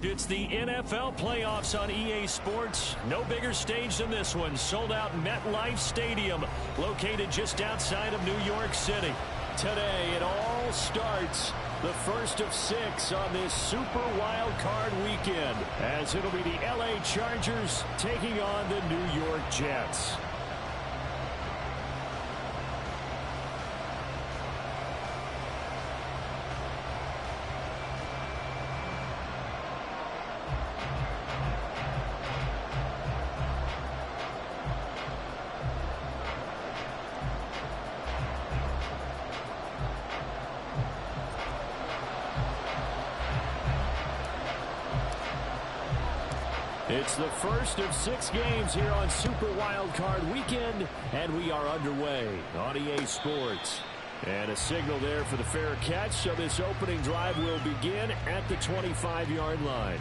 It's the NFL playoffs on EA Sports. No bigger stage than this one. Sold out MetLife Stadium, located just outside of New York City. Today, it all starts. The first of 6 on this Super Wild Card weekend, as it'll be the LA Chargers taking on the New York Jets. It's the first of 6 games here on Super Wild Card Weekend, and we are underway on EA Sports. And a signal there for the fair catch, so this opening drive will begin at the 25-yard line.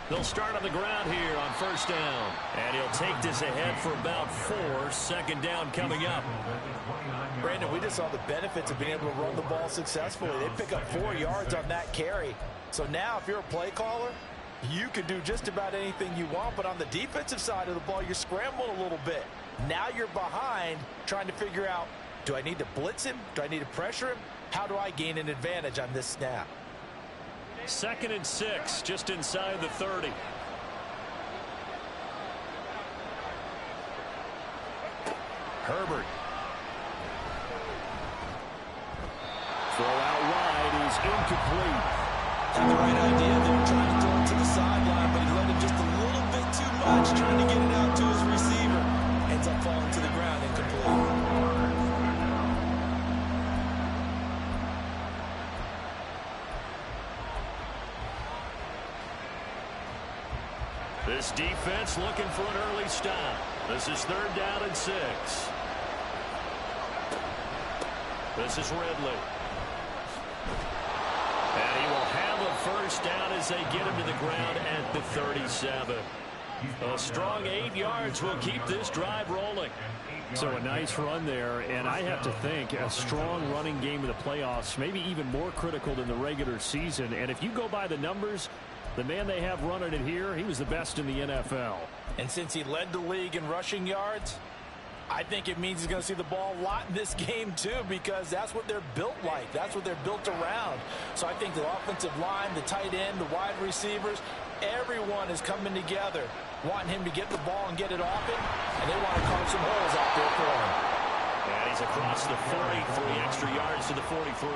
They'll start on the ground here on first down. And he'll take this ahead for about 4. Second down coming up. Brandon, we just saw the benefits of being able to run the ball successfully. They pick up 4 yards on that carry. So now if you're a play caller, you can do just about anything you want. But on the defensive side of the ball, you're scrambling a little bit. Now you're behind trying to figure out, do I need to blitz him? Do I need to pressure him? How do I gain an advantage on this snap? 2nd and 6, just inside the 30. Herbert. Throw out wide is incomplete. Had the right idea there, trying to throw it to the sideline, but he let it just a little bit too much, trying to get it out to his receiver. Ends up falling to the ground incomplete. This defense looking for an early stop. This is 3rd down and 6. This is Ridley. And he will have a first down as they get him to the ground at the 37. A strong 8 yards will keep this drive rolling. So a nice run there, and I have to think a strong running game in the playoffs, maybe even more critical than the regular season. And if you go by the numbers, the man they have running it here, he was the best in the NFL. And since he led the league in rushing yards, I think it means he's going to see the ball a lot in this game too, because that's what they're built like. That's what they're built around. So I think the offensive line, the tight end, the wide receivers, everyone is coming together, wanting him to get the ball and get it off him, and they want to carve some holes out there for him. And he's across the 43 extra yards to the 43.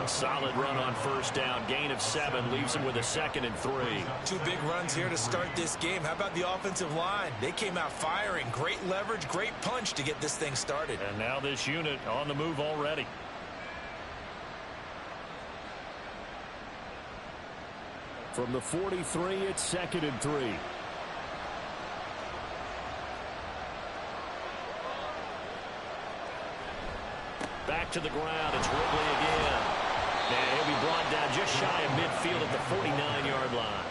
A solid run on first down. Gain of 7 leaves him with a 2nd and 3. 2 big runs here to start this game. How about the offensive line? They came out firing. Great leverage, great punch to get this thing started. And now this unit on the move already. From the 43, it's 2nd and 3. Back to the ground. It's Ridley again. And he'll be brought down just shy of midfield at the 49-yard line.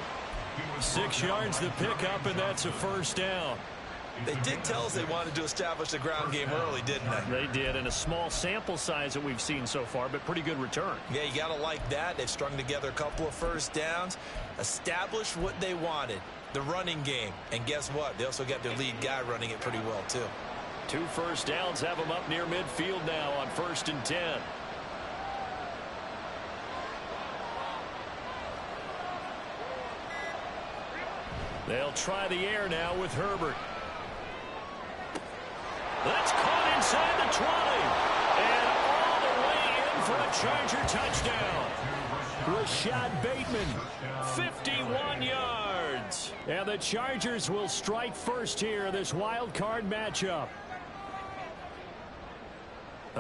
6 yards the pickup, and that's a first down. They did tell us they wanted to establish the ground game early, didn't they? They did, and a small sample size that we've seen so far, but pretty good return. Yeah, you got to like that. They've strung together a couple of first downs, established what they wanted, the running game. And guess what? They also got their lead guy running it pretty well, too. 2 first downs have them up near midfield now on 1st and 10. They'll try the air now with Herbert. That's caught inside the 20. And all the way in for a Charger touchdown. Rashad Bateman, 51 yards. And the Chargers will strike first here in this wild card matchup.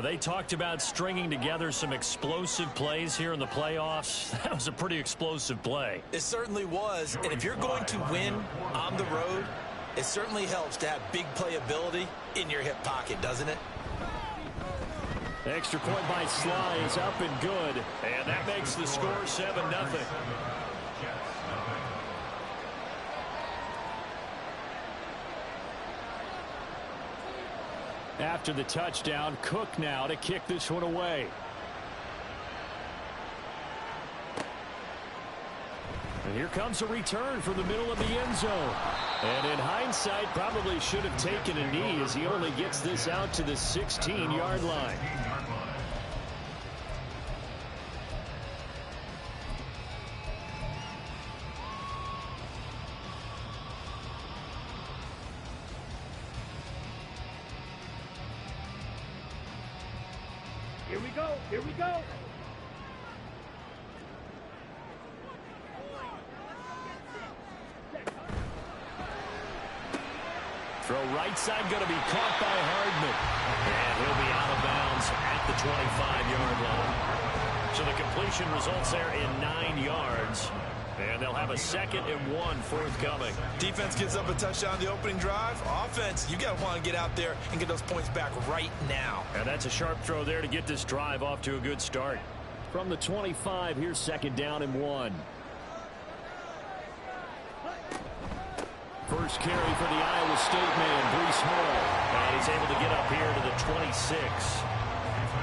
They talked about stringing together some explosive plays here in the playoffs. That was a pretty explosive play. It certainly was. And if you're going to win on the road, it certainly helps to have big playability in your hip pocket, doesn't it? Extra point by Sly is up and good. And that makes the score 7-0. After the touchdown, Cook now to kick this one away. And here comes a return from the middle of the end zone. And in hindsight, probably should have taken a knee as he only gets this out to the 16-yard line. Here we go. Here we go. Throw right side going to be caught by Hardman. And he'll be out of bounds at the 25-yard line. So the completion results there in 9 yards. And they'll have a 2nd and 1 forthcoming. Defense gives up a touchdown the opening drive. Offense, you got to want to get out there and get those points back right now. And that's a sharp throw there to get this drive off to a good start. From the 25, here's 2nd down and 1. First carry for the Iowa State man, Breece Hall. And he's able to get up here to the 26.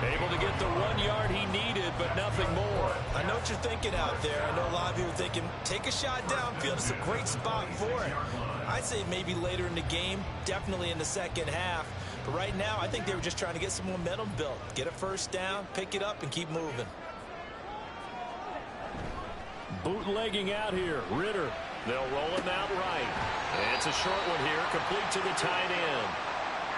Able to get the 1 yard he needed, but nothing more. I know what you're thinking out there. I know a lot of you are thinking, take a shot downfield. It's a great spot for it. I'd say maybe later in the game, definitely in the second half. But right now, I think they were just trying to get some momentum built. Get a first down, pick it up, and keep moving. Bootlegging out here, Ritter. They'll roll him out right. And it's a short one here, complete to the tight end.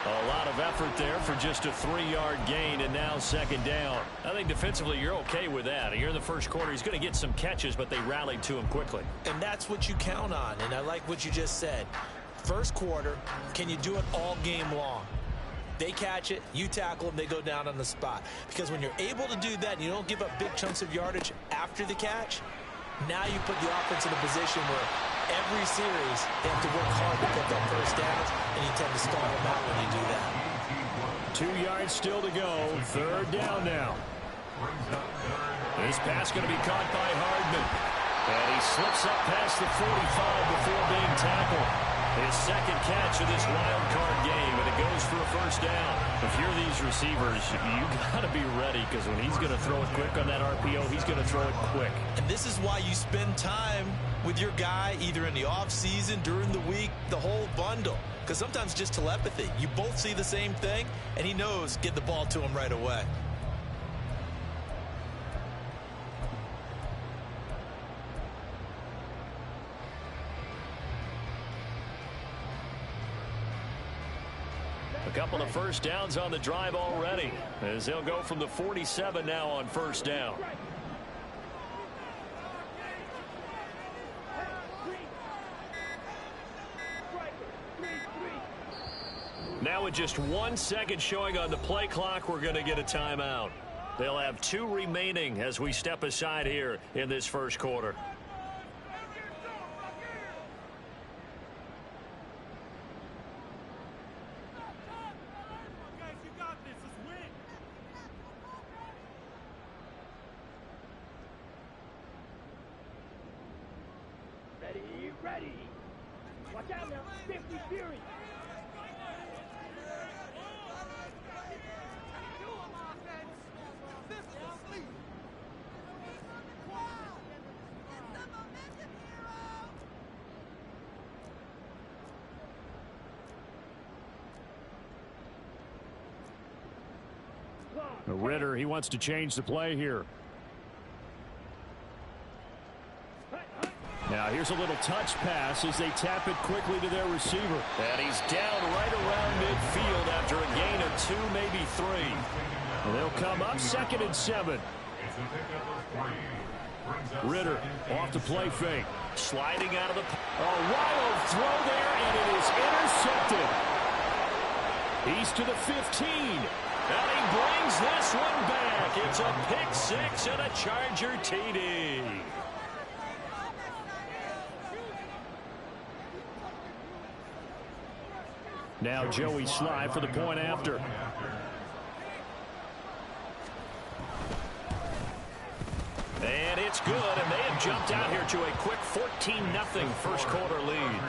A lot of effort there for just a 3-yard gain, and now 2nd down. I think defensively you're okay with that. You're in the first quarter. He's going to get some catches, but they rallied to him quickly. And that's what you count on, and I like what you just said. First quarter, can you do it all game long? They catch it, you tackle them, they go down on the spot. Because when you're able to do that and you don't give up big chunks of yardage after the catch, now you put the offense in a position where every series they have to work hard to pick up first downs, and you tend to stall them out when you do that. 2 yards still to go. 3rd down now. This pass going to be caught by Hardman. And he slips up past the 45 before being tackled. His 2nd catch of this wild card game, and it goes for a first down. If you're these receivers, you got to be ready, because when he's going to throw it quick on that RPO, he's going to throw it quick. And this is why you spend time with your guy either in the offseason, during the week, the whole bundle. Because sometimes just telepathy. You both see the same thing, and he knows get the ball to him right away. A couple of first downs on the drive already, as they'll go from the 47 now on first down. Now with just 1 second showing on the play clock, we're going to get a timeout. They'll have 2 remaining as we step aside here in this first quarter. Ready. Watch out now. 50 Fury. Ritter, he wants to change the play here. Now here's a little touch pass as they tap it quickly to their receiver. And he's down right around midfield after a gain of 2, maybe 3. And they'll come up 2nd and 7. Ritter off the play fake. Sliding out of the... A wild throw there, and it is intercepted. He's to the 15. And he brings this one back. It's a pick 6 and a Charger TD. Now Joey Sly for the point after. And it's good, and they have jumped out here to a quick 14-0 first quarter lead.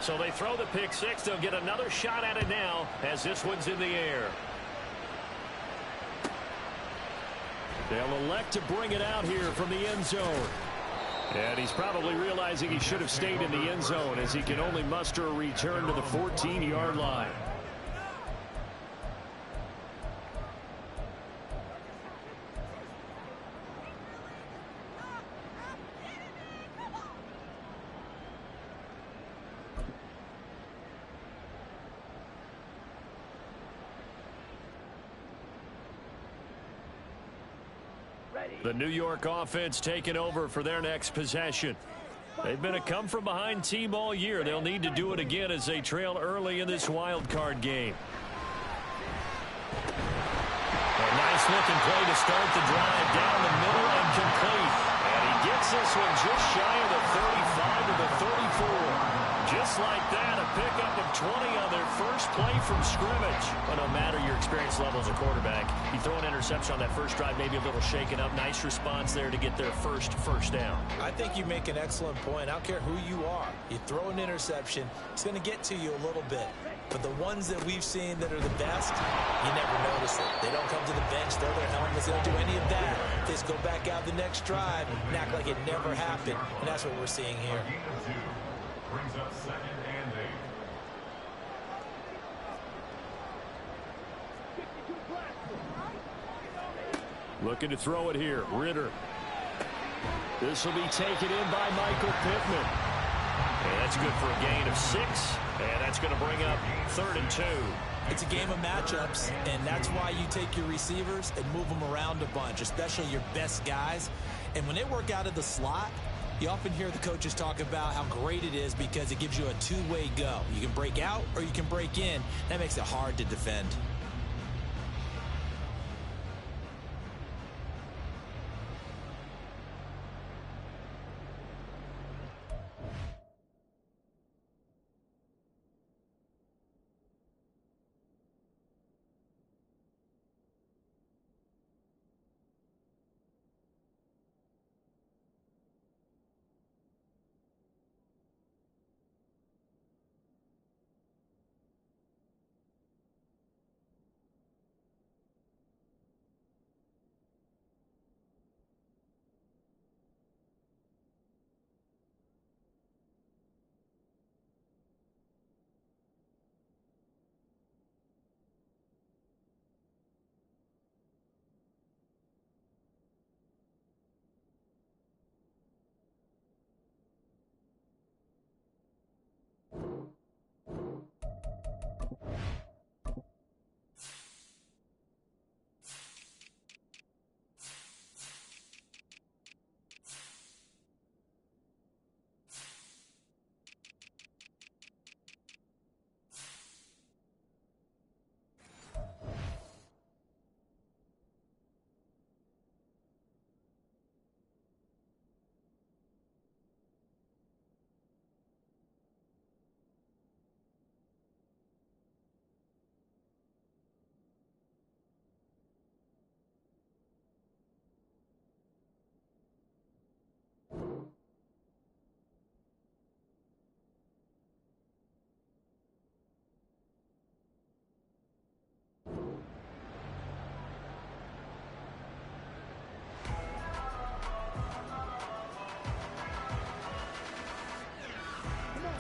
So they throw the pick six. They'll get another shot at it now as this one's in the air. They'll elect to bring it out here from the end zone. And he's probably realizing he should have stayed in the end zone as he can only muster a return to the 14-yard line. The New York offense taking over for their next possession. They've been a come-from-behind team all year. They'll need to do it again as they trail early in this wild card game. A nice-looking play to start the drive down the middle and complete. And he gets this one just shy of the 35 to the 34. Just like that, a pickup of 20 on their first play from scrimmage. But no matter your experience level as a quarterback, you throw an interception on that first drive, maybe a little shaken up. Nice response there to get their first down. I think you make an excellent point. I don't care who you are. You throw an interception, it's going to get to you a little bit. But the ones that we've seen that are the best, you never notice it. They don't come to the bench, throw their helmets, they don't do any of that. They just go back out the next drive and act like it never happened. And that's what we're seeing here. Brings up 2nd and 8. Looking to throw it here. Ritter. This will be taken in by Michael Pittman. And that's good for a gain of 6. And that's going to bring up 3rd and 2. It's a game of matchups, and that's why you take your receivers and move them around a bunch, especially your best guys. And when they work out of the slot, you often hear the coaches talk about how great it is because it gives you a two-way go. You can break out or you can break in. That makes it hard to defend.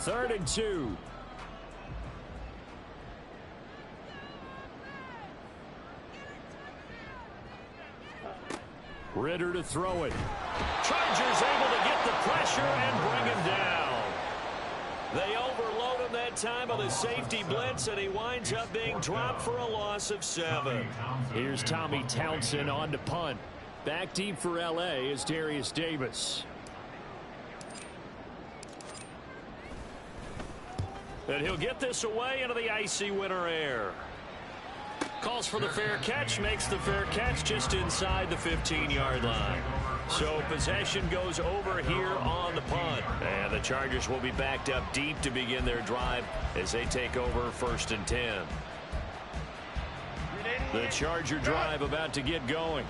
Third and 2. Ritter to throw it. Chargers able to get the pressure and bring him down. They overload him that time on the safety blitz, and he winds up being dropped for a loss of 7. Here's Tommy Townsend on to punt. Back deep for L.A. is Darius Davis. And he'll get this away into the icy winter air. Calls for the fair catch, makes the fair catch just inside the 15-yard line. So possession goes over here on the punt. And the Chargers will be backed up deep to begin their drive as they take over 1st and 10. The Charger drive about to get going.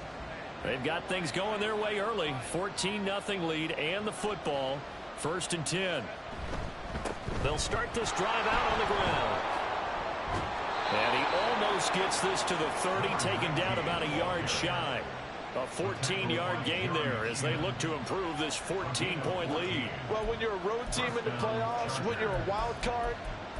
They've got things going their way early. 14-0 lead and the football. 1st and 10. They'll start this drive out on the ground. And he almost gets this to the 30, taken down about a yard shy. A 14-yard gain there as they look to improve this 14-point lead. Well, when you're a road team in the playoffs, when you're a wild card,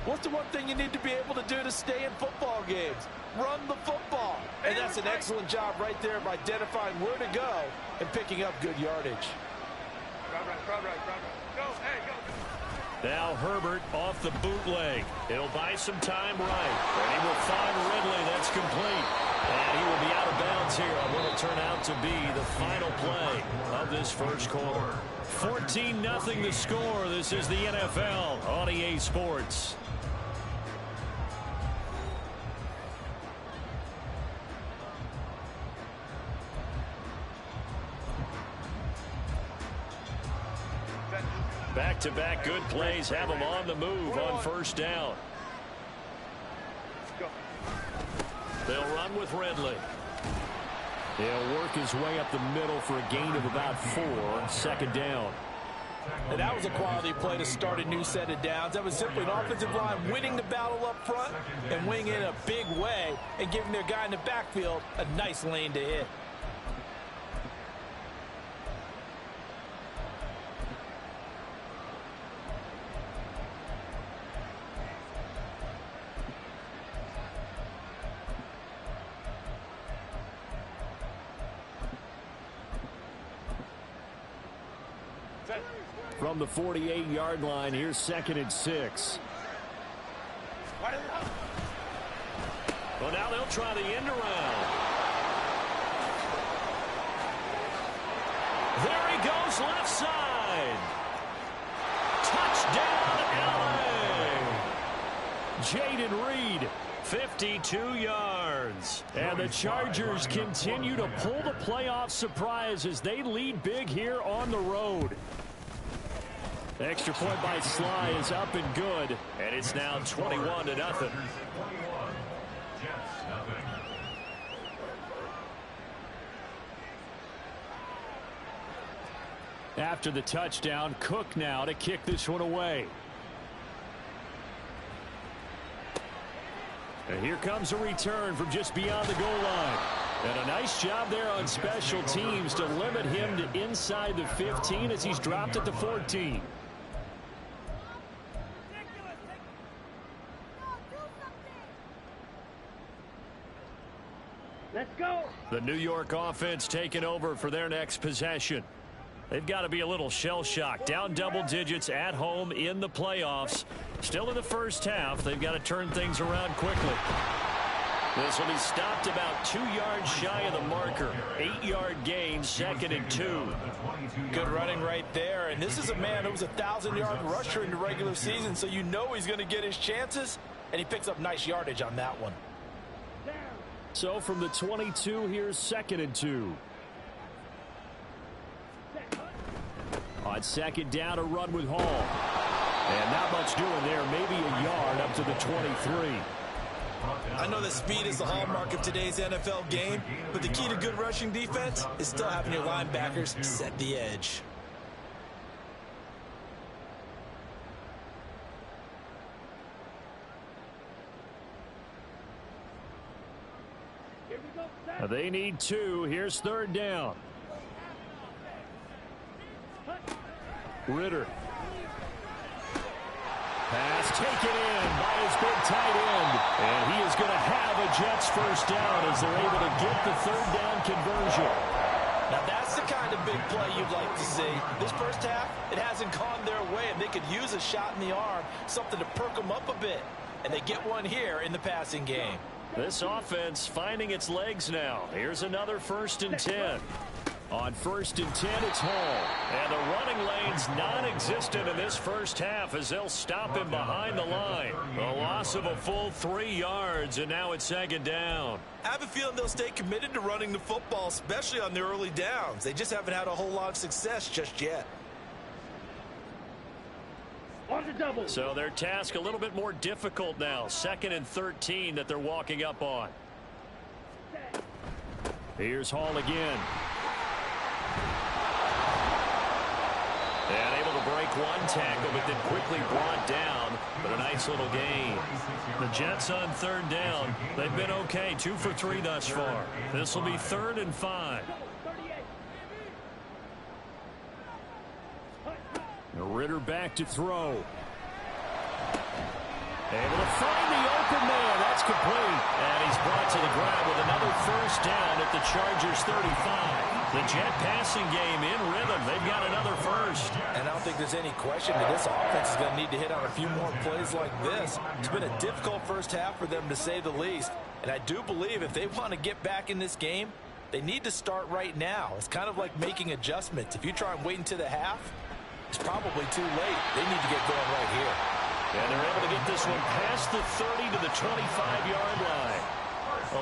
what's the one thing you need to be able to do to stay in football games? Run the football. And that's an excellent job right there of identifying where to go and picking up good yardage. Now Herbert off the bootleg. It'll buy some time right. And he will find Ridley. That's complete. And he will be out of bounds here on what will turn out to be the final play of this first quarter. 14-0 the score. This is the NFL on EA Sports. Back-to-back good plays have them on the move on 1st down. They'll run with Ridley. He'll work his way up the middle for a gain of about 4 on 2nd down. And that was a quality play to start a new set of downs. That was simply an offensive line winning the battle up front and winning it in a big way and giving their guy in the backfield a nice lane to hit. From the 48-yard line, here's 2nd and 6. Well, now they'll try the end around. There he goes, left side. Touchdown, LA. Jaden Reed, 52 yards. And the Chargers continue to pull the playoff surprise as they lead big here on the road. Extra point by Sly is up and good, and it's now 21-0. After the touchdown, Cook now to kick this one away. And here comes a return from just beyond the goal line. And a nice job there on special teams to limit him to inside the 15 as he's dropped at the 14. Let's go. The New York offense taking over for their next possession. They've got to be a little shell-shocked. Down double digits at home in the playoffs. Still in the first half. They've got to turn things around quickly. This will be stopped about 2 yards shy of the marker. 8-yard gain, 2nd and 2. Good running right there. And this is a man who was a 1,000-yard rusher in the regular season, so you know he's going to get his chances. And he picks up nice yardage on that one. So from the 22, here's 2nd and 2. On 2nd down, a run with Hall. And not much doing there, maybe a yard up to the 23. I know that speed is the hallmark of today's NFL game, but the key to good rushing defense is still having your linebackers set the edge. They need 2. Here's 3rd down. Ritter. Pass taken in by his big tight end. And he is going to have a Jets first down as they're able to get the 3rd down conversion. Now that's the kind of big play you'd like to see. This first half, it hasn't gone their way, and they could use a shot in the arm, something to perk them up a bit. And they get one here in the passing game. This offense finding its legs now. Here's another 1st and 10. On 1st and 10, it's Hall. And the running lane's non-existent in this first half as they'll stop him behind the line. A loss of a full 3 yards, and now it's 2nd down. I have a feeling they'll stay committed to running the football, especially on their early downs. They just haven't had a whole lot of success just yet. On the double. So their task a little bit more difficult now. 2nd and 13 that they're walking up on. Here's Hall again. And able to break one tackle, but then quickly brought down. But a nice little gain. The Jets on third down. They've been okay. 2 for 3 thus far. This will be 3rd and 5. Ritter back to throw. Able to find the open man. That's complete. And he's brought to the ground with another first down at the Chargers 35. The Jet passing game in rhythm. They've got another first. And I don't think there's any question that this offense is going to need to hit on a few more plays like this. It's been a difficult first half for them, to say the least. And I do believe if they want to get back in this game, they need to start right now. It's kind of like making adjustments. If you try and wait until the half, it's probably too late. They need to get going right here. And they're able to get this one past the 30 to the 25-yard line.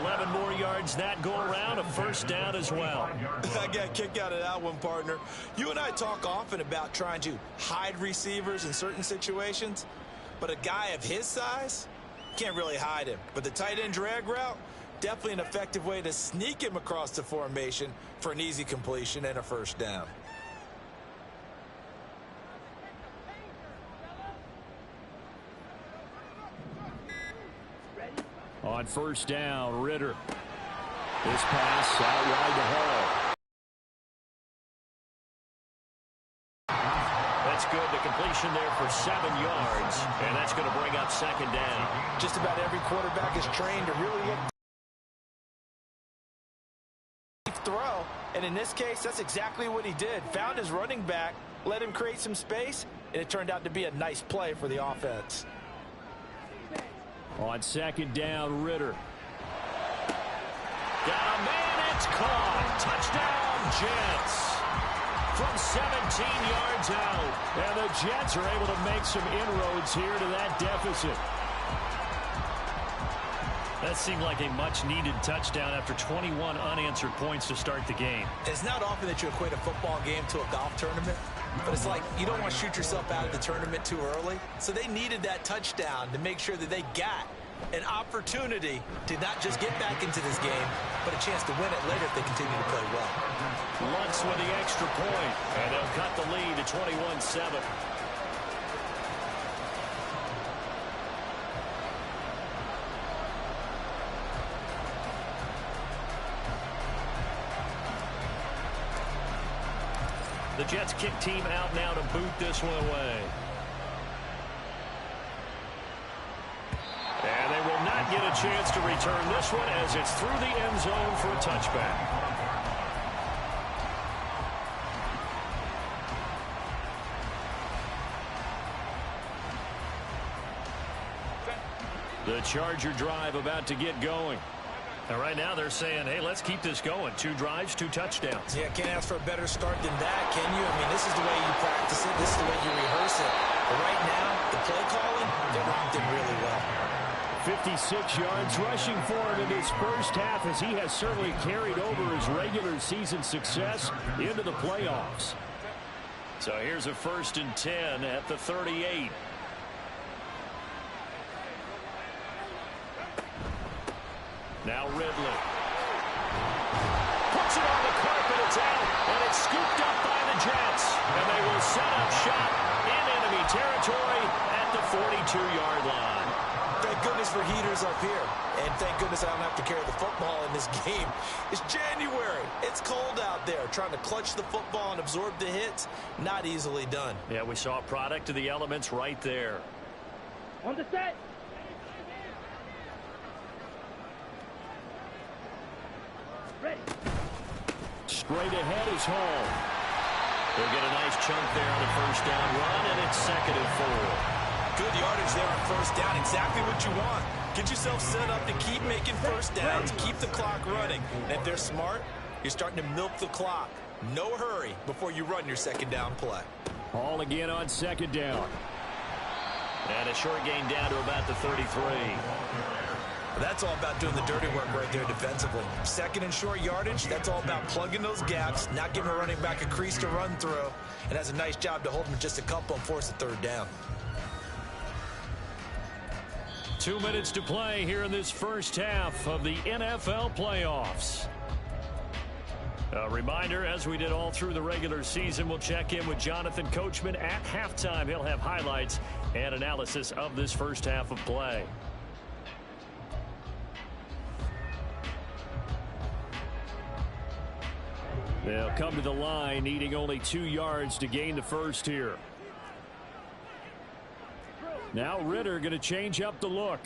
11 more yards that go around, a first down as well. I got a kick out of that one, partner. You and I talk often about trying to hide receivers in certain situations, but a guy of his size can't really hide him. But the tight end drag route, definitely an effective way to sneak him across the formation for an easy completion and a first down. On first down, Ritter. This pass out wide to Hall. That's good. The completion there for 7 yards. And that's going to bring up 2nd down. Just about every quarterback is trained to really look throw. And in this case, that's exactly what he did. Found his running back, let him create some space, and it turned out to be a nice play for the offense. On 2nd down, Ritter. Got a man, it's caught. Touchdown, Jets. From 17 yards out. And the Jets are able to make some inroads here to that deficit. That seemed like a much-needed touchdown after 21 unanswered points to start the game. It's not often that you equate a football game to a golf tournament, but it's like you don't want to shoot yourself out of the tournament too early. So they needed that touchdown to make sure that they got an opportunity to not just get back into this game, but a chance to win it later if they continue to play well. Lutz with the extra point, and they'll cut the lead to 21-7. The Jets kick team out now to boot this one away. And they will not get a chance to return this one as it's through the end zone for a touchback. The Charger drive about to get going. And right now they're saying, hey, let's keep this going. 2 drives, 2 touchdowns. Yeah, can't ask for a better start than that, can you? I mean, this is the way you practice it. This is the way you rehearse it. But right now, the play calling, they're locked in really well. 56 yards rushing for him in his first half, as he has certainly carried over his regular season success into the playoffs. So here's a 1st and 10 at the 38. Now Ridley. Puts it on the carpet, it's out, and it's scooped up by the Jets. And they will set up shop in enemy territory at the 42-yard line. Thank goodness for heaters up here. And thank goodness I don't have to carry the football in this game. It's January. It's cold out there. Trying to clutch the football and absorb the hits, not easily done. Yeah, we saw a product of the elements right there. On the set. Ready. Straight ahead is Hall. They'll get a nice chunk there on the first down run, and it's 2nd and 4. Good yardage there on first down. Exactly what you want. Get yourself set up to keep making first downs, keep the clock running. And if they're smart, you're starting to milk the clock. No hurry before you run your 2nd down play. Hall again on 2nd down. And a short gain down to about the 33. That's all about doing the dirty work right there defensively. 2nd and short yardage, that's all about plugging those gaps, not giving a running back a crease to run through, and has a nice job to hold him just a couple and force a 3rd down. 2 minutes to play here in this first half of the NFL playoffs. A reminder, as we did all through the regular season, we'll check in with Jonathan Coachman at halftime. He'll have highlights and analysis of this first half of play. They'll come to the line, needing only 2 yards to gain the first here. Now Ritter going to change up the look.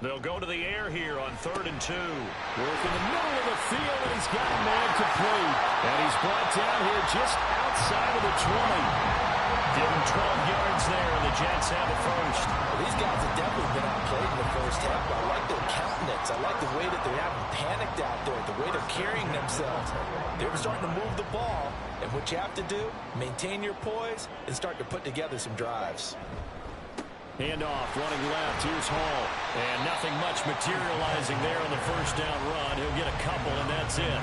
They'll go to the air here on 3rd and 2. Work in the middle of the field, and he's got a man complete. And he's brought down here just outside of the 20. Give him 12 yards there, and the Jets have it first. Well, these guys have definitely been outplayed in the first half. I like their countenance. I like the way that they haven't panicked out there, the way they're carrying themselves. They're starting to move the ball, and what you have to do, maintain your poise and start to put together some drives. Handoff, running left. Here's Hall. And nothing much materializing there on the first down run. He'll get a couple, and that's it.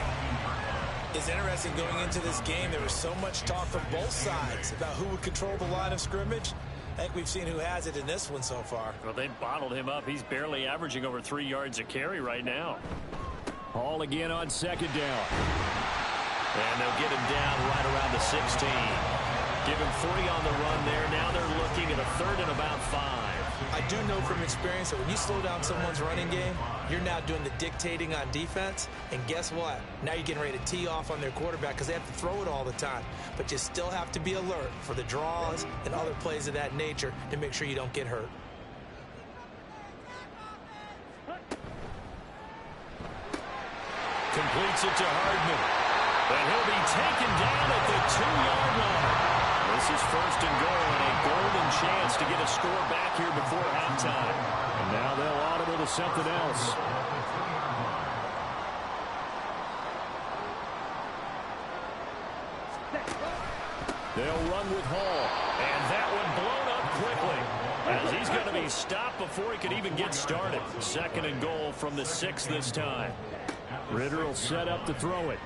It's interesting going into this game. There was so much talk from both sides about who would control the line of scrimmage. I think we've seen who has it in this one so far. Well, they bottled him up. He's barely averaging over 3 yards a carry right now. Hall again on 2nd down. And they'll get him down right around the 16. Give him 3 on the run there. Now they're looking at a 3rd and about 5. I do know from experience that when you slow down someone's running game, you're now doing the dictating on defense. And guess what? Now you're getting ready to tee off on their quarterback because they have to throw it all the time. But you still have to be alert for the draws and other plays of that nature to make sure you don't get hurt. Completes it to Hardman. And he'll be taken down at the 2-yard line. This is 1st and goal, and a golden chance to get a score back here before halftime. And now they'll audible to something else. They'll run with Hall, and that one blown up quickly, as he's going to be stopped before he could even get started. 2nd and goal from the 6 this time. Ritter will set up to throw it.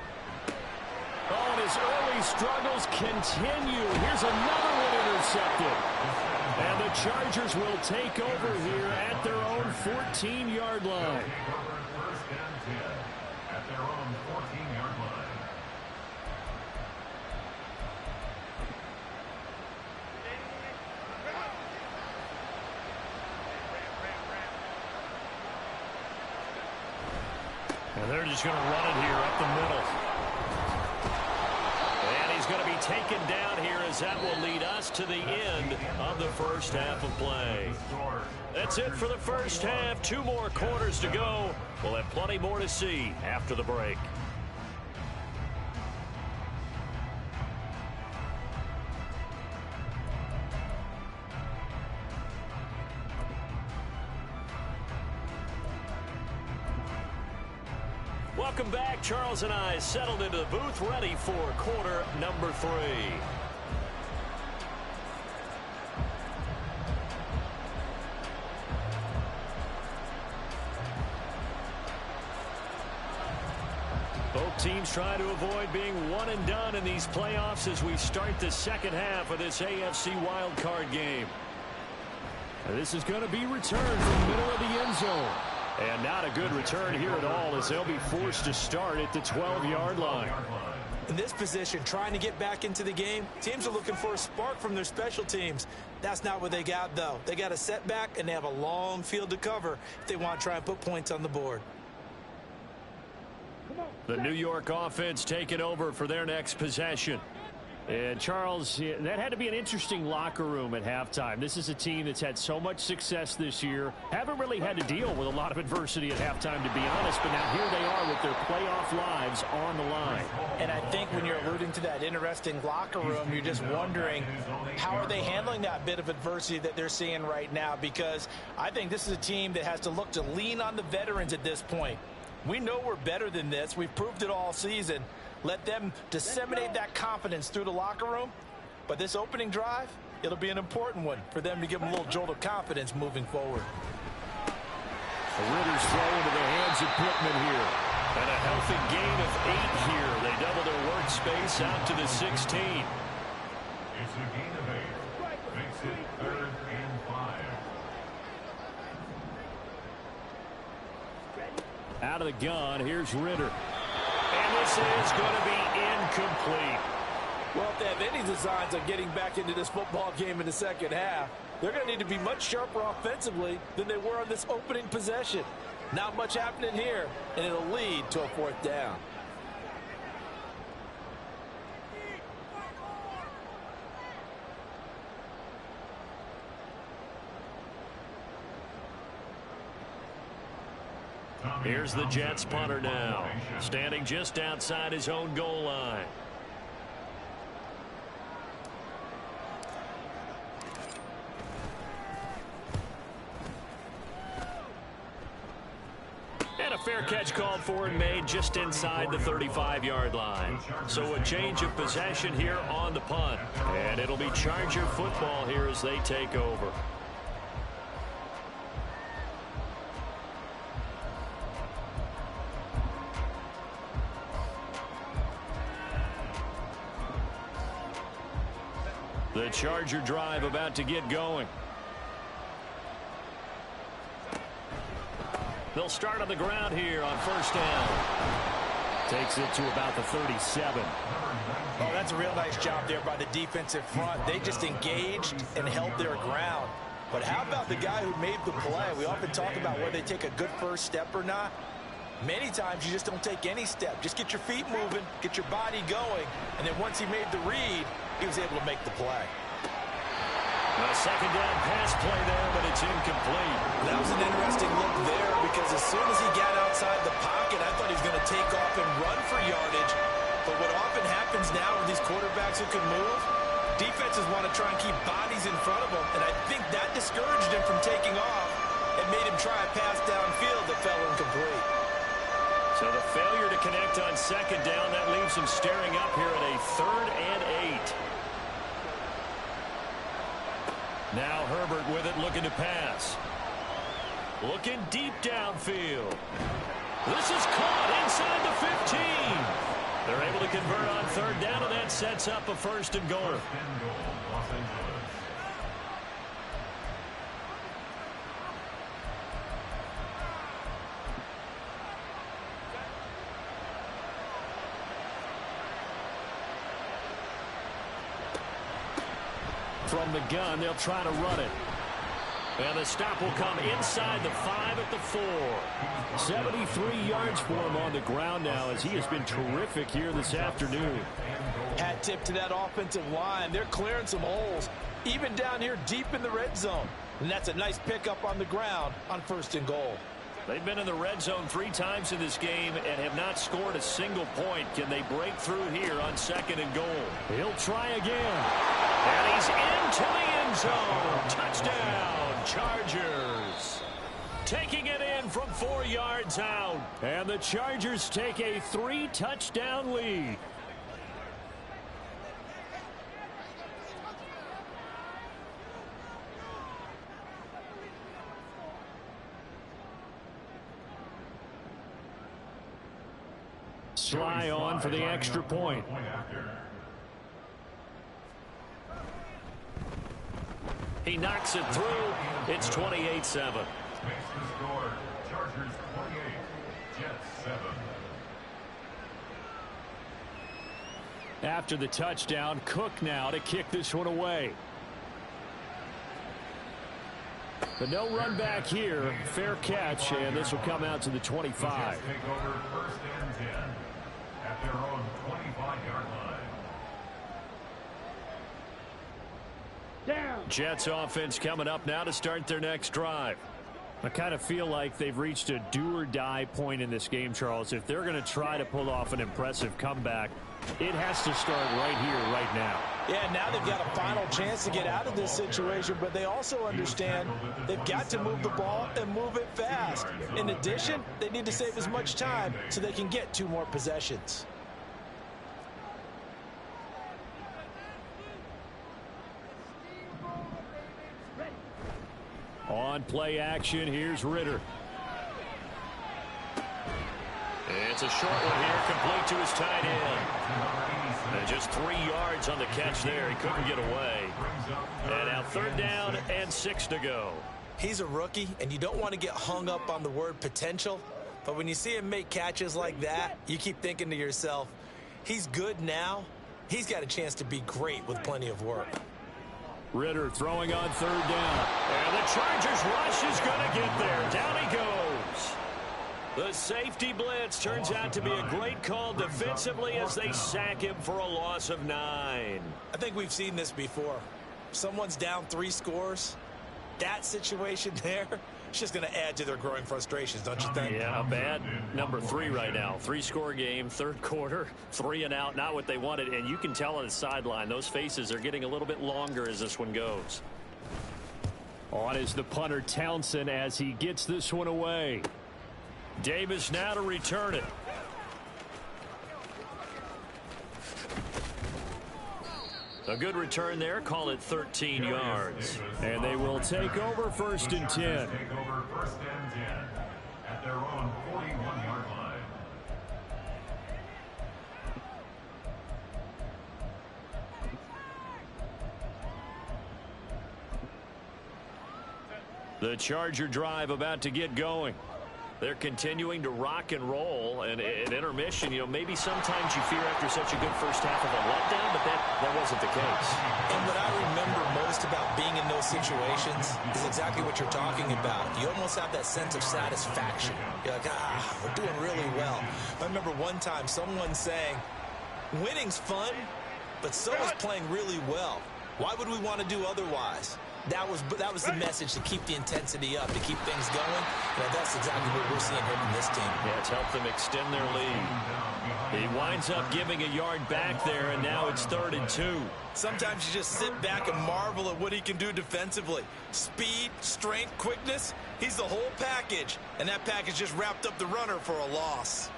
Oh, and his early struggles continue. Here's another one intercepted. And the Chargers will take over here at their own 14-yard line. First and 10 at their own 14-yard line. And they're just going to run it here up the middle. And he's going to be taken down here, as that will lead us to the end of the first half of play. That's it for the first half. 2 more quarters to go. We'll have plenty more to see after the break. Welcome back. Charles and I settled into the booth, ready for quarter number 3. Both teams trying to avoid being one and done in these playoffs as we start the second half of this AFC wildcard game. And this is going to be returned from the middle of the end zone. And not a good return here at all, as they'll be forced to start at the 12-yard line. In this position, trying to get back into the game, teams are looking for a spark from their special teams. That's not what they got, though. They got a setback, and they have a long field to cover if they want to try and put points on the board. The New York offense taking over for their next possession. And, Charles, that had to be an interesting locker room at halftime. This is a team that's had so much success this year. Haven't really had to deal with a lot of adversity at halftime, to be honest. But now here they are with their playoff lives on the line. And I think when you're alluding to that interesting locker room, you're just wondering, how are they handling that bit of adversity that they're seeing right now? Because I think this is a team that has to look to lean on the veterans at this point. We know we're better than this. We've proved it all season. Let them disseminate that confidence through the locker room. But this opening drive, it'll be an important one for them to give them a little jolt of confidence moving forward. The Ritter's throw into the hands of Pittman here. And a healthy gain of 8 here. They double their workspace out to the 16. It's a gain of 8. Makes it 3rd and 5. Out of the gun, here's Ritter. And this is going to be incomplete. Well, if they have any designs on getting back into this football game in the second half, they're going to need to be much sharper offensively than they were on this opening possession. Not much happening here, and it'll lead to a fourth down. Here's the Jets punter now, standing just outside his own goal line. And a fair catch called for and made just inside the 35-yard line. So a change of possession here on the punt. And it'll be Charger football here as they take over. The Charger drive about to get going. They'll start on the ground here on first down. Takes it to about the 37. Oh, that's a real nice job there by the defensive front. They just engaged and held their ground. But how about the guy who made the play? We often talk about whether they take a good first step or not. Many times you just don't take any step. Just get your feet moving, get your body going, and then once he made the read, he was able to make the play. A second down pass play there, but it's incomplete. That was an interesting look there because as soon as he got outside the pocket, I thought he was going to take off and run for yardage. But what often happens now with these quarterbacks who can move, defenses want to try and keep bodies in front of them, and I think that discouraged him from taking off and made him try a pass downfield that fell incomplete. So the failure to connect on second down, that leaves him staring up here at a 3rd and 8. Now Herbert with it, looking to pass. Looking deep downfield. This is caught inside the 15. They're able to convert on 3rd down, and that sets up a 1st and goal. From the gun, they'll try to run it. And the stop will come inside the 5 at the 4. 73 yards for him on the ground now as he has been terrific here this afternoon. Hat tip to that offensive line. They're clearing some holes, even down here deep in the red zone. And that's a nice pickup on the ground on 1st and goal. They've been in the red zone 3 times in this game and have not scored a single point. Can they break through here on 2nd and goal? He'll try again. And he's into the end zone. Touchdown, Chargers. Taking it in from 4 yards out. And the Chargers take a 3-touchdown lead. Sly on for the extra point. He knocks it through. It's 28-7. Makes the score. Chargers 28, Jets 7. After the touchdown, Cook now to kick this one away. But no run back here. Fair catch, and this will come out to the 25. Jets take over 1st and 10 at their own 25-yard line. Down. Jets offense coming up now to start their next drive. I kind of feel like they've reached a do-or-die point in this game, Charles. If they're going to try to pull off an impressive comeback, it has to start right here, right now. Yeah, now they've got a final chance to get out of this situation, but they also understand they've got to move the ball and move it fast. In addition, they need to save as much time so they can get 2 more possessions. On play action, here's Ritter. It's a short one here, complete to his tight end. And just 3 yards on the catch there. He couldn't get away. And now 3rd down and 6 to go. He's a rookie, and you don't want to get hung up on the word potential. But when you see him make catches like that, you keep thinking to yourself, he's good now. He's got a chance to be great with plenty of work. Ritter throwing on third down. And the Chargers rush is going to get there. Down he goes. The safety blitz turns out to be a great call defensively as they sack him for a loss of 9. I think we've seen this before. Someone's down 3 scores. That situation there, it's just going to add to their growing frustrations, don't you think? Yeah, bad number 3 right now. 3-score game, third quarter, 3 and out, not what they wanted. And you can tell on the sideline, those faces are getting a little bit longer as this one goes. On is the punter Townsend as he gets this one away. Davis now to return it. A good return there. Call it 13 yards. And they will take over 1st and 10. Take over 1st and 10 at their own 41-yard line. The Charger drive about to get going. They're continuing to rock and roll, and at intermission, you know, maybe sometimes you fear after such a good first half of a letdown, but that wasn't the case. And what I remember most about being in those situations is exactly what you're talking about. You almost have that sense of satisfaction. You're like, we're doing really well. I remember one time someone saying, winning's fun, but so is playing really well. Why would we want to do otherwise? That was the message, to keep the intensity up, to keep things going. And that's exactly what we're seeing here from this team. Yeah, it's helped them extend their lead. He winds up giving a yard back there, and now it's 3rd and 2. Sometimes you just sit back and marvel at what he can do defensively. Speed, strength, quickness, he's the whole package. And that package just wrapped up the runner for a loss.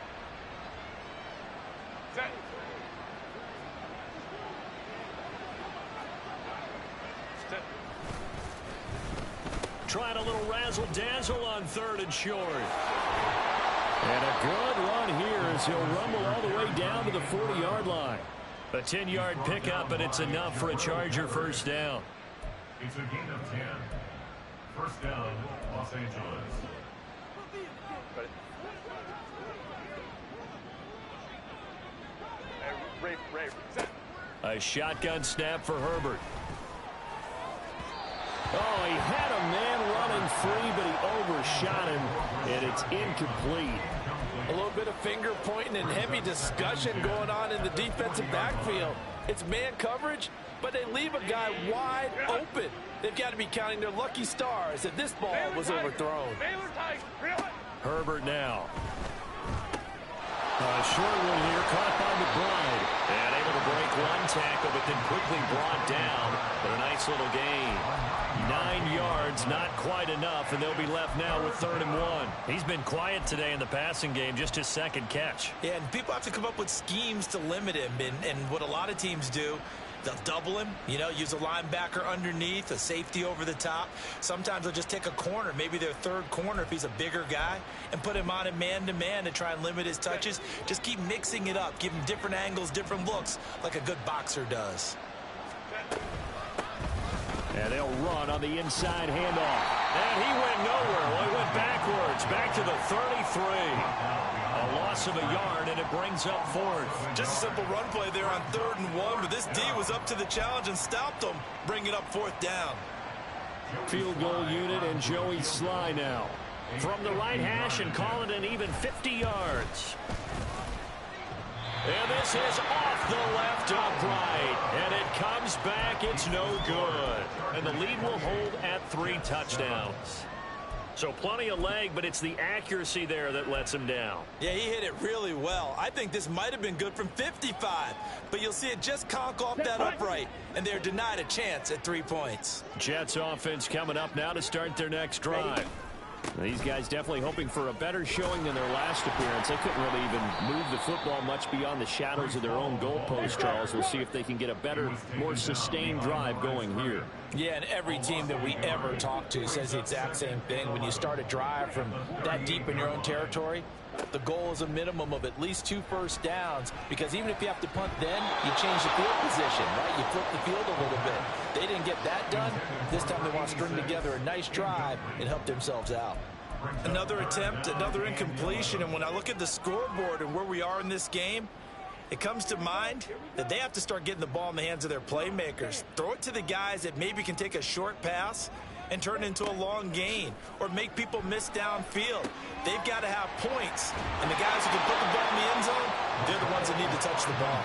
Trying a little razzle-dazzle on 3rd and short. And a good run here as he'll rumble all the way down to the 40-yard line. A 10-yard pickup, and it's enough for a Charger first down. It's a gain of 10. First down, Los Angeles. A shotgun snap for Herbert. Oh, he had a man running free, but he overshot him, and it's incomplete. A little bit of finger pointing and heavy discussion going on in the defensive backfield. It's man coverage, but they leave a guy wide open. They've got to be counting their lucky stars that this ball was overthrown. Herbert now. A short one here, caught by McBride. And able to break one tackle, but then quickly brought down. But a nice little gain. 9 yards, not quite enough, and they'll be left now with 3rd and 1. He's been quiet today in the passing game, just his 2nd catch. Yeah, and people have to come up with schemes to limit him. And what a lot of teams do, they'll double him, you know, use a linebacker underneath, a safety over the top. Sometimes they'll just take a corner, maybe their 3rd corner if he's a bigger guy, and put him on a man-to-man to try and limit his touches. Just keep mixing it up, give him different angles, different looks, like a good boxer does. And they'll run on the inside handoff. And he went nowhere. Well, he went backwards, back to the 33. A loss of a yard, and it brings up 4th. Just a simple run play there on 3rd and 1, but this D was up to the challenge and stopped them, bringing up 4th down. Field goal unit and Joey Sly now. From the right hash and call it an even 50 yards. And this is off the left upright. And it comes back. It's no good. And the lead will hold at 3 touchdowns. So plenty of leg, but it's the accuracy there that lets him down. Yeah, he hit it really well. I think this might have been good from 55. But you'll see it just conk off that upright. And they're denied a chance at 3 points. Jets offense coming up now to start their next drive. These guys definitely hoping for a better showing than their last appearance. They couldn't really even move the football much beyond the shadows of their own goalpost, Charles. We'll see if they can get a better, more sustained drive going here. Yeah, and every team that we ever talk to says the exact same thing. When you start a drive from that deep in your own territory, the goal is a minimum of at least 2 first downs, because even if you have to punt then, you change the field position, right? You flip the field a little bit. They didn't get that done. This time they want to string together a nice drive and help themselves out. Another attempt, another incompletion, and when I look at the scoreboard and where we are in this game, it comes to mind that they have to start getting the ball in the hands of their playmakers. Throw it to the guys that maybe can take a short pass and turn it into a long gain or make people miss downfield. They've got to have points, and the guys who can put the ball in the end zone, they're the ones that need to touch the ball.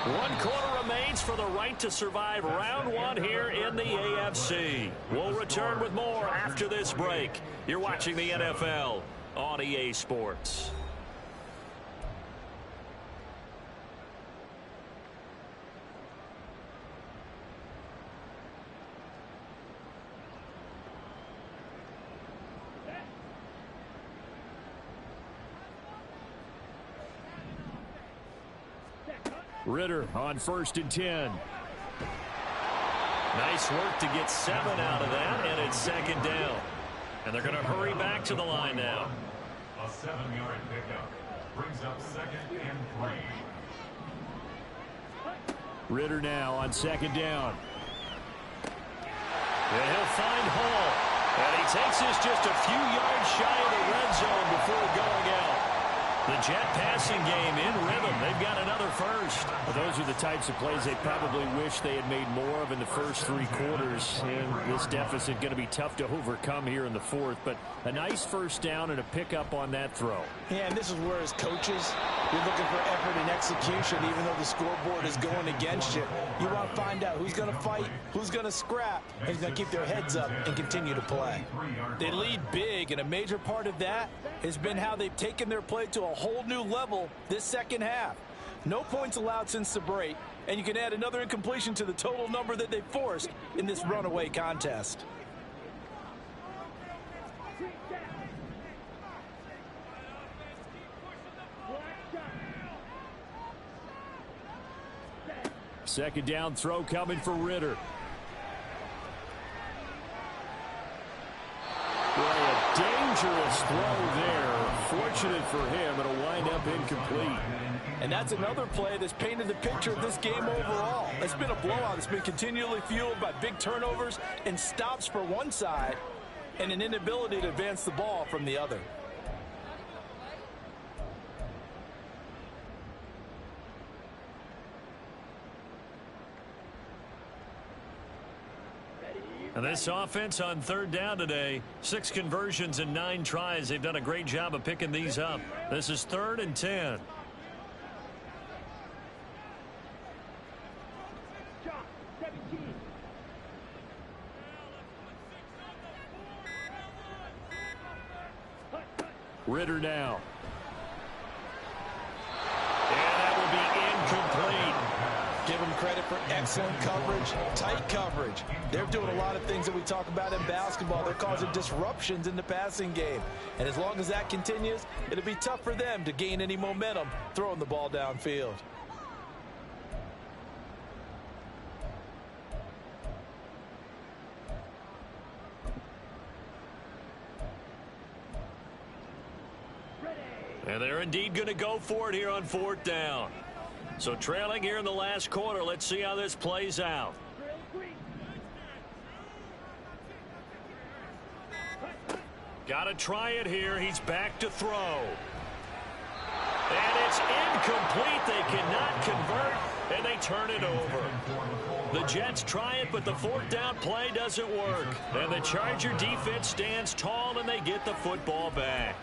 1 quarter remains for the right to survive round 1 here in the AFC. We'll return with more after this break. You're watching the NFL on EA Sports. Ritter on 1st and 10. Nice work to get 7 out of that, and it's 2nd down. And they're going to hurry back to the line now. A 7-yard pickup brings up 2nd and 3. Ritter now on 2nd down. And he'll find Hall. And he takes this just a few yards shy of the red zone before going out. The Jet passing game in rhythm. They've got another first. Well, those are the types of plays they probably wish they had made more of in the first 3 quarters. And this deficit going to be tough to overcome here in the 4th. But a nice first down and a pickup on that throw. Yeah, and this is where, as coaches, you're looking for effort and execution, even though the scoreboard is going against you. You want to find out who's going to fight, who's going to scrap, and who's going to keep their heads up and continue to play. They lead big, and a major part of that has been how they've taken their play to a whole new level this second half. No points allowed since the break, and you can add another incompletion to the total number that they forced in this runaway contest. Second down throw coming for Ritter. Boy, a dangerous throw there. Fortunate for him, it'll wind up incomplete. And that's another play that's painted the picture of this game overall. It's been a blowout. It's been continually fueled by big turnovers and stops for one side and an inability to advance the ball from the other. And this offense on 3rd down today, 6 conversions and 9 tries. They've done a great job of picking these up. This is 3rd and 10. Ritter now. And that will be incomplete. Give them credit for excellent coverage, tight coverage. They're doing a lot of things that we talk about in basketball. They're causing disruptions in the passing game. And as long as that continues, it'll be tough for them to gain any momentum throwing the ball downfield. And they're indeed going to go for it here on 4th down. So trailing here in the last quarter. Let's see how this plays out. Got to try it here. He's back to throw. And it's incomplete. They cannot convert, and they turn it over. The Jets try it, but the 4th down play doesn't work. And the Charger defense stands tall, and they get the football back.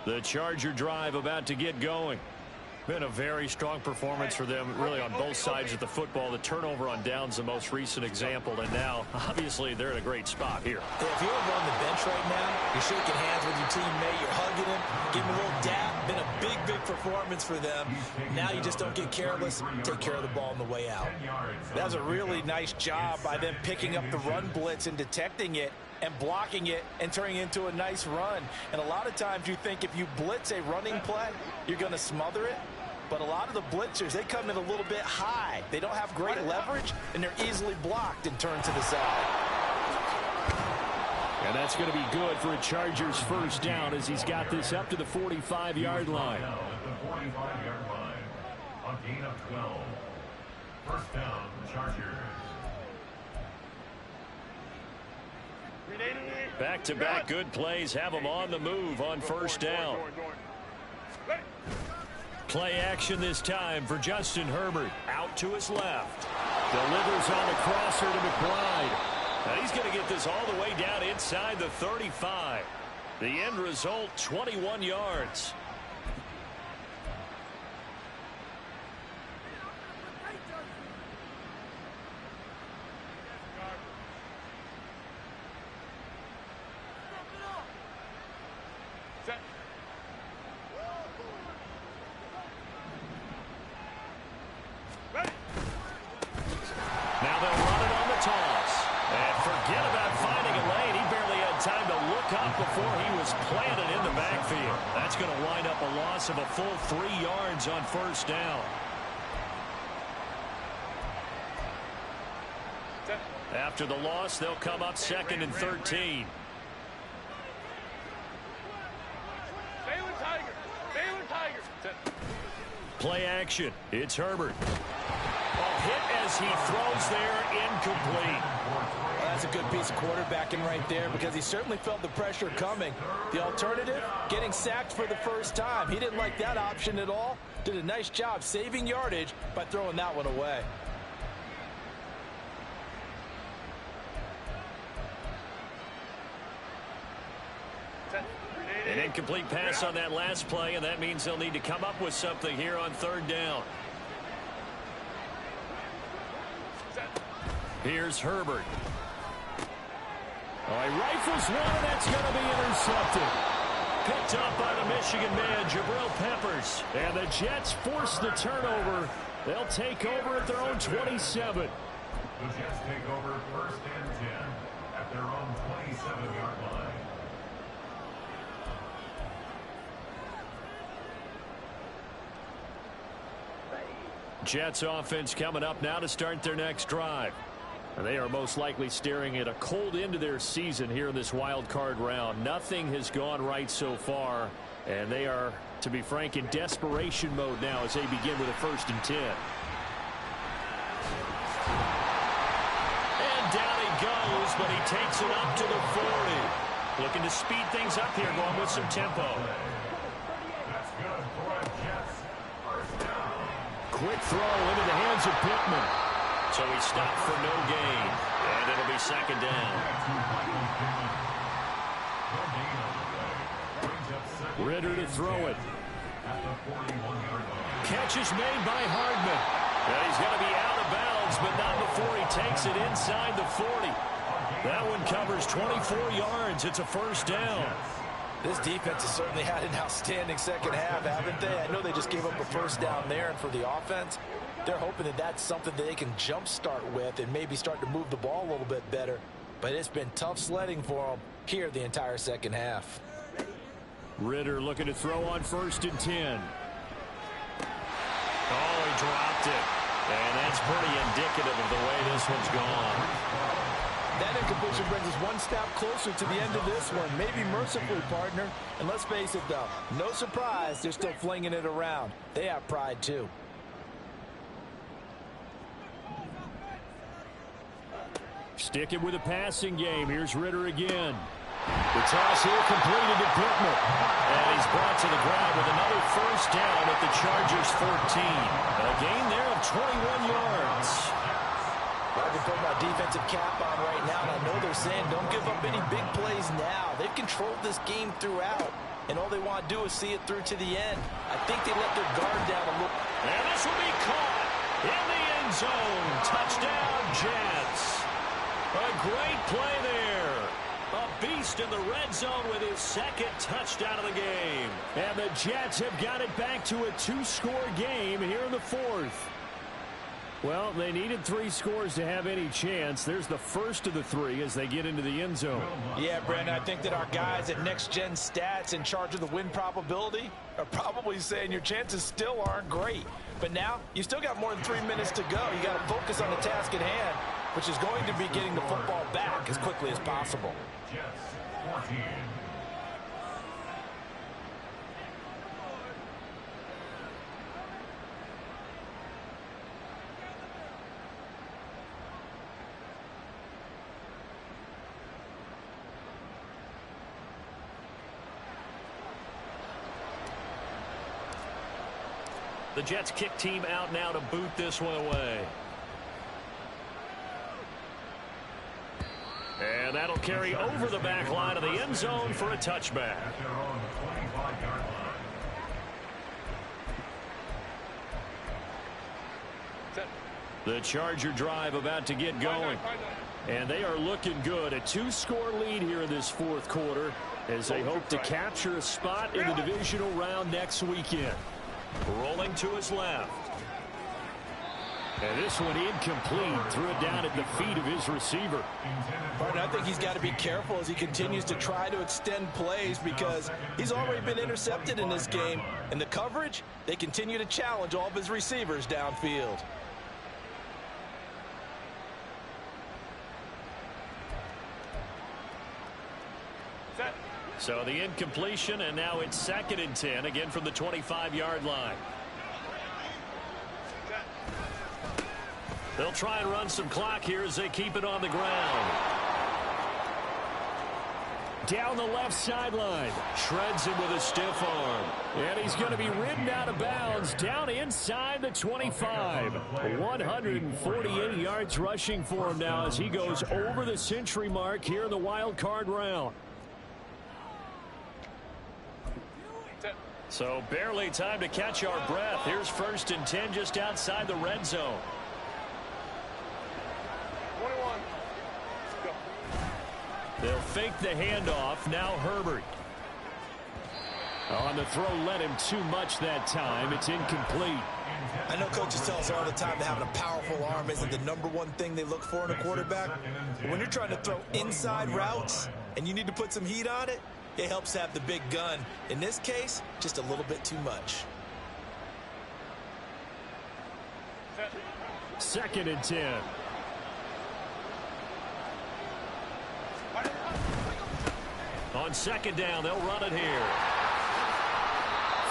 The Charger drive about to get going. Been a very strong performance for them, really, on both sides of the football. The turnover on downs, the most recent example, and now, obviously, they're in a great spot here. Yeah, if you're over on the bench right now, you're shaking hands with your teammate, you're hugging him, giving him a little dap. Been a big, big performance for them. Now you just don't get careless, take care of the ball on the way out. That was a really nice job by them picking up the run blitz and detecting it and blocking it and turning it into a nice run. And a lot of times you think if you blitz a running play, you're going to smother it. But a lot of the blitzers, they come in a little bit high. They don't have great leverage, and they're easily blocked and turned to the side. And that's going to be good for a Chargers first down as he's got this up to the 45-yard line. Now at the 45-yard line. A gain of 12. First down, Chargers. Back-to-back good plays have them on the move on first down. Play action this time for Justin Herbert. Out to his left. Delivers on the crosser to McBride. And he's going to get this all the way down inside the 35. The end result, 21 yards. Now they'll run it on the toss. And forget about finding a lane. He barely had time to look up before he was planted in the backfield. That's going to wind up a loss of a full 3 yards on first down. After the loss, they'll come up 2nd and 13. Play action. It's Herbert. Hit as he throws there, incomplete. Well, that's a good piece of quarterbacking right there because he certainly felt the pressure coming. The alternative, getting sacked for the first time. He didn't like that option at all. Did a nice job saving yardage by throwing that one away. An incomplete pass on that last play, and that means they'll need to come up with something here on third down. Here's Herbert. Oh, he rifles one, and that's going to be intercepted. Picked up by the Michigan man, Jabril Peppers. And the Jets force the turnover. They'll take over at their own 27. The Jets take over 1st and 10 at their own 27-yard line. Jets offense coming up now to start their next drive. And they are most likely staring at a cold end to their season here in this wild card round. Nothing has gone right so far, and they are, to be frank, in desperation mode now as they begin with a 1st and 10. And down he goes, but he takes it up to the 40. Looking to speed things up here, going with some tempo. That's good for a Jets first down. Quick throw into the hands of Pittman. So he stopped for no gain, and it'll be 2nd down. Ritter to throw it. Catch is made by Hardman. And he's going to be out of bounds, but not before he takes it inside the 40. That one covers 24 yards. It's a 1st down. This defense has certainly had an outstanding second half, haven't they? I know they just gave up a 1st down there, and for the offense, they're hoping that that's something that they can jumpstart with and maybe start to move the ball a little bit better. But it's been tough sledding for them here the entire second half. Ritter looking to throw on 1st and 10. Oh, he dropped it. And that's pretty indicative of the way this one's gone. That incompletion brings us one step closer to the end of this one. Maybe mercifully, partner. And let's face it, though, no surprise, they're still flinging it around. They have pride, too. Sticking with a passing game. Here's Ritter again. The toss here completed to Pittman. And he's brought to the ground with another 1st down at the Chargers 14. A gain there of 21 yards. I can put my defensive cap on right now, and I know they're saying don't give up any big plays now. They've controlled this game throughout, and all they want to do is see it through to the end. I think they let their guard down a little. And this will be caught in the end zone. Touchdown, Jets. A great play there. A beast in the red zone with his 2nd touchdown of the game. And the Jets have got it back to a 2-score game here in the 4th. Well, they needed 3 scores to have any chance. There's the first of the 3 as they get into the end zone. Yeah, Brandon, I think that our guys at Next Gen Stats in charge of the win probability are probably saying your chances still aren't great. But now, you still got more than 3 minutes to go. You got to focus on the task at hand, which is going to be getting the football back as quickly as possible. Jets 14. The Jets kick team out now to boot this one away. And that'll carry over the back line of the end zone for a touchback. At their own 25-yard line. The Charger drive about to get going. And they are looking good. A 2-score lead here in this fourth quarter as they hope to capture a spot in the divisional round next weekend. Rolling to his left. And this one incomplete. Threw it down at the feet of his receiver. Martin, I think he's got to be careful as he continues to try to extend plays because he's already been intercepted in this game. And the coverage, they continue to challenge all of his receivers downfield. So the incompletion, and now it's 2nd and 10, again from the 25-yard line. They'll try and run some clock here as they keep it on the ground. Down the left sideline. Shreds him with a stiff arm. And he's going to be ridden out of bounds down inside the 25. 148 yards rushing for him now as he goes over the century mark here in the wild card round. So barely time to catch our breath. Here's 1st and 10 just outside the red zone. 21. Go. They'll fake the handoff. Now Herbert. On the throw, led him too much that time. It's incomplete. I know coaches tell us all the time that having a powerful arm isn't the #1 thing they look for in a quarterback. But when you're trying to throw inside routes and you need to put some heat on it, it helps have the big gun. In this case, just a little bit too much. 2nd and 10. On 2nd down, they'll run it here.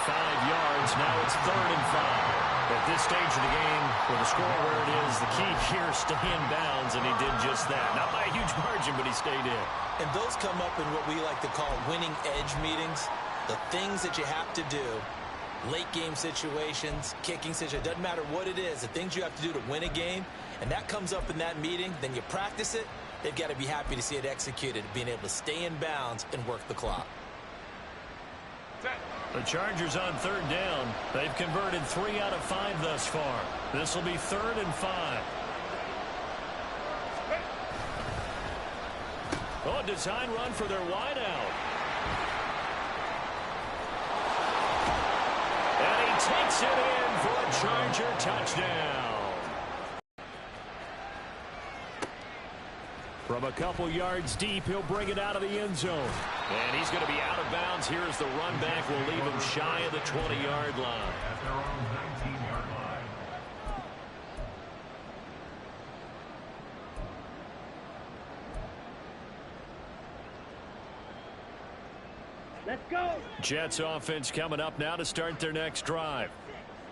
5 yards. Now it's 3rd and 5. At this stage of the game, with the score where it is, the key here is stay in bounds, and he did just that. Not by a huge margin, but he stayed in. And those come up in what we like to call winning edge meetings. The things that you have to do, late game situations, kicking situations, doesn't matter what it is, the things you have to do to win a game, and that comes up in that meeting, then you practice it, they've got to be happy to see it executed, being able to stay in bounds and work the clock. The Chargers on 3rd down. They've converted 3 out of 5 thus far. This will be 3rd and 5. Oh, a design run for their wideout. And he takes it in for a Charger touchdown. From a couple yards deep, he'll bring it out of the end zone. And he's going to be out of bounds here as the run back will leave him shy of the 20-yard line. At their own 19-yard line. Let's go. Jets offense coming up now to start their next drive.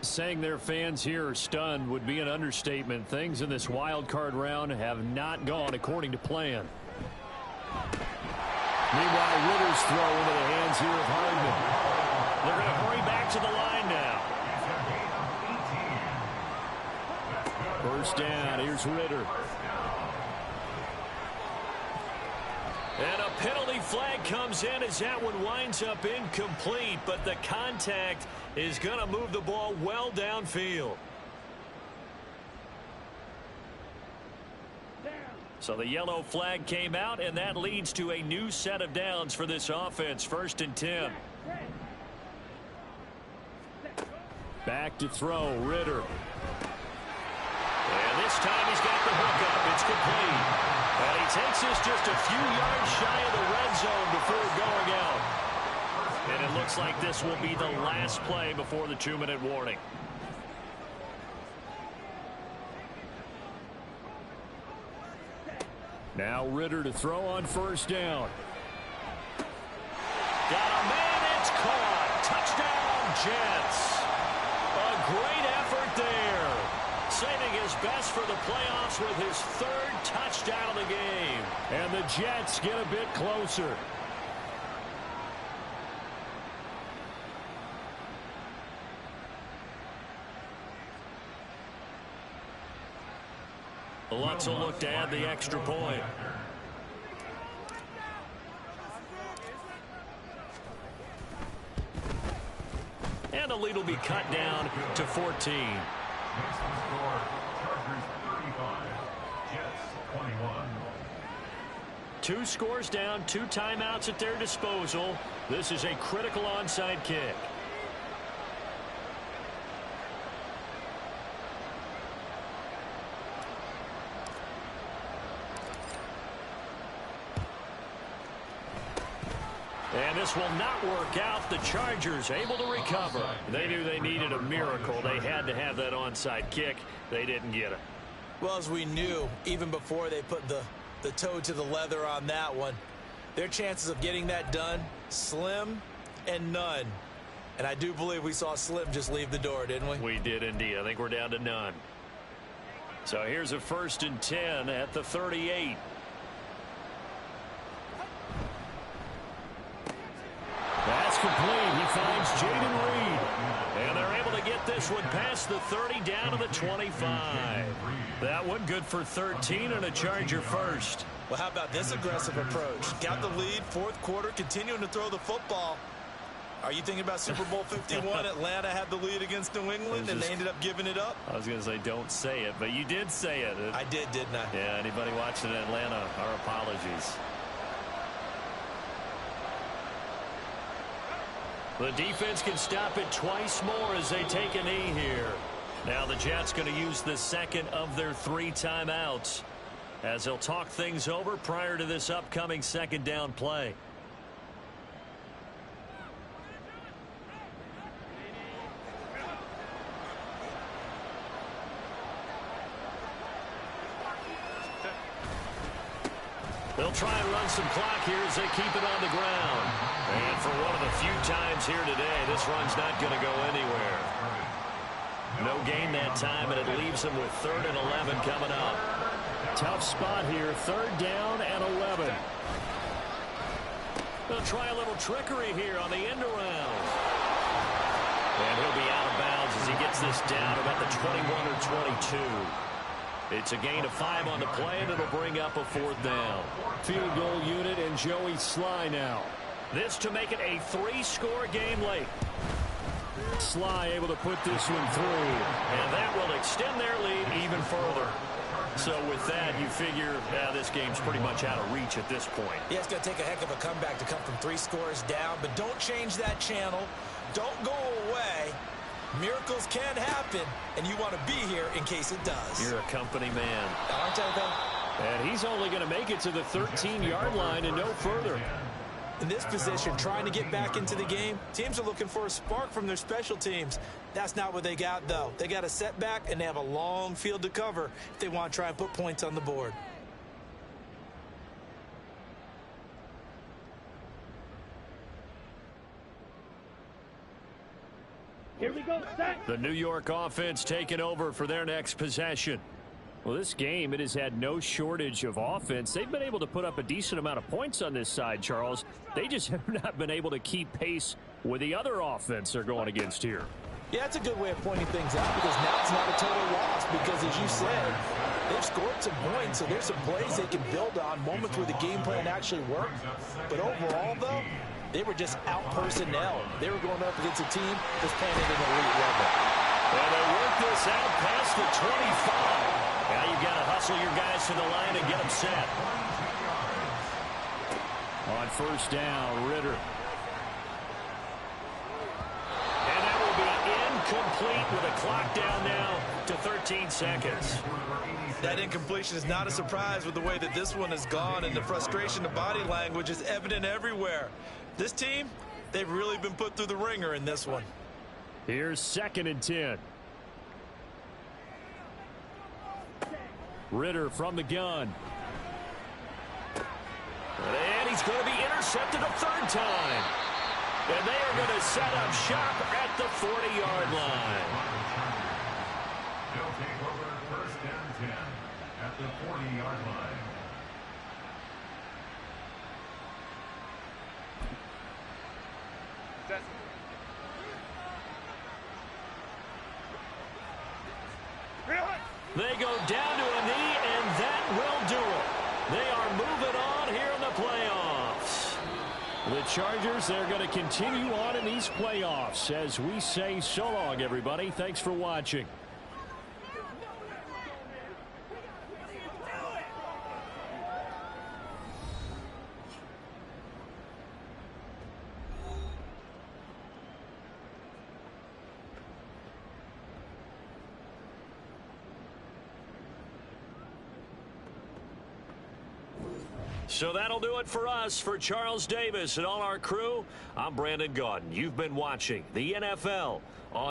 Saying their fans here are stunned would be an understatement. Things in this wild card round have not gone according to plan. Meanwhile, Ritter's throw into the hands here of Hardman. They're going to hurry back to the line now. First down. Here's Ritter. And a penalty flag comes in as that one winds up incomplete, but the contact is going to move the ball well downfield. So the yellow flag came out, and that leads to a new set of downs for this offense. 1st and 10. Back to throw, Ritter. And this time he's got the hook up. It's complete. And he takes us just a few yards shy of the red zone before going out. And it looks like this will be the last play before the 2-minute warning. Now Ritter to throw on 1st down. Got a man, it's caught. Touchdown, Jets. A great effort there. Saving his best for the playoffs with his third touchdown of the game. And the Jets get a bit closer. Let's look to add the extra point. And the lead will be cut down to 14. Next score, Chargers 35, Jets 21. 2 scores down, 2 timeouts at their disposal. This is a critical onside kick. And this will not work out. The Chargers able to recover. They knew they needed a miracle. They had to have that onside kick. They didn't get it. Well, as we knew, even before they put the toe to the leather on that one, their chances of getting that done, slim and none. And I do believe we saw Slim just leave the door, didn't we? We did indeed. I think we're down to none. So here's a 1st and 10 at the 38. That's complete. He finds Jaden Reed. And they're able to get this one past the 30 down to the 25. That one good for 13 and a Charger first. Well, how about this aggressive approach? Got the lead, 4th quarter, continuing to throw the football. Are you thinking about Super Bowl 51? Atlanta had the lead against New England, and they ended up giving it up? I was going to say don't say it, but you did say it. I did, didn't I? Yeah, anybody watching in Atlanta, our apologies. The defense can stop it twice more as they take a knee here. Now the Jets going to use the second of their 3 timeouts as they'll talk things over prior to this upcoming 2nd down play. They'll try and run some clock here as they keep it on the ground. And for one of the few times here today, this run's not going to go anywhere. No gain that time, and it leaves them with 3rd and 11 coming up. Tough spot here, 3rd down and 11. They'll try a little trickery here on the end around. And he'll be out of bounds as he gets this down about the 21 or 22. It's a gain of 5 on the play, and it'll bring up a 4th down. Field goal unit and Joey Sly now. This to make it a 3-score game late. Sly able to put this one through. And that will extend their lead even further. So with that, you figure this game's pretty much out of reach at this point. Yeah, it's going to take a heck of a comeback to come from 3 scores down, but don't change that channel. Don't go away. Miracles can happen, and you want to be here in case it does. You're a company man. Aren't I, though? And he's only going to make it to the 13-yard line and no further. In this position, trying to get back into the game, teams are looking for a spark from their special teams. That's not what they got, though. They got a setback, and they have a long field to cover if they want to try and put points on the board. Here we go, set. The New York offense taking over for their next possession. Well, this game, it has had no shortage of offense. They've been able to put up a decent amount of points on this side, Charles. They just have not been able to keep pace with the other offense they're going against here. Yeah, that's a good way of pointing things out because now it's not a total loss because, as you said, they've scored some points, so there's some plays they can build on, moments where the game plan actually worked. But overall, though, they were just out-personnel. They were going up against a team that's playing at an elite level. And they work this out past the 25. Now you've got to hustle your guys to the line and get them set. On 1st down, Ritter. And that will be incomplete with a clock down now to 13 seconds. That incompletion is not a surprise with the way that this one has gone, and the frustration, the body language is evident everywhere. This team, they've really been put through the ringer in this one. Here's 2nd and 10. Ritter from the gun. And he's going to be intercepted a 3rd time. And they are going to set up shop at the 40-yard line. They'll take over first and 10 at the 40-yard line. They go down to a knee, and that will do it. They are moving on here in the playoffs. The Chargers, they're going to continue on in these playoffs as we say so long, everybody. Thanks for watching. So that'll do it for us. For Charles Davis and all our crew, I'm Brandon Gaudin. You've been watching the NFL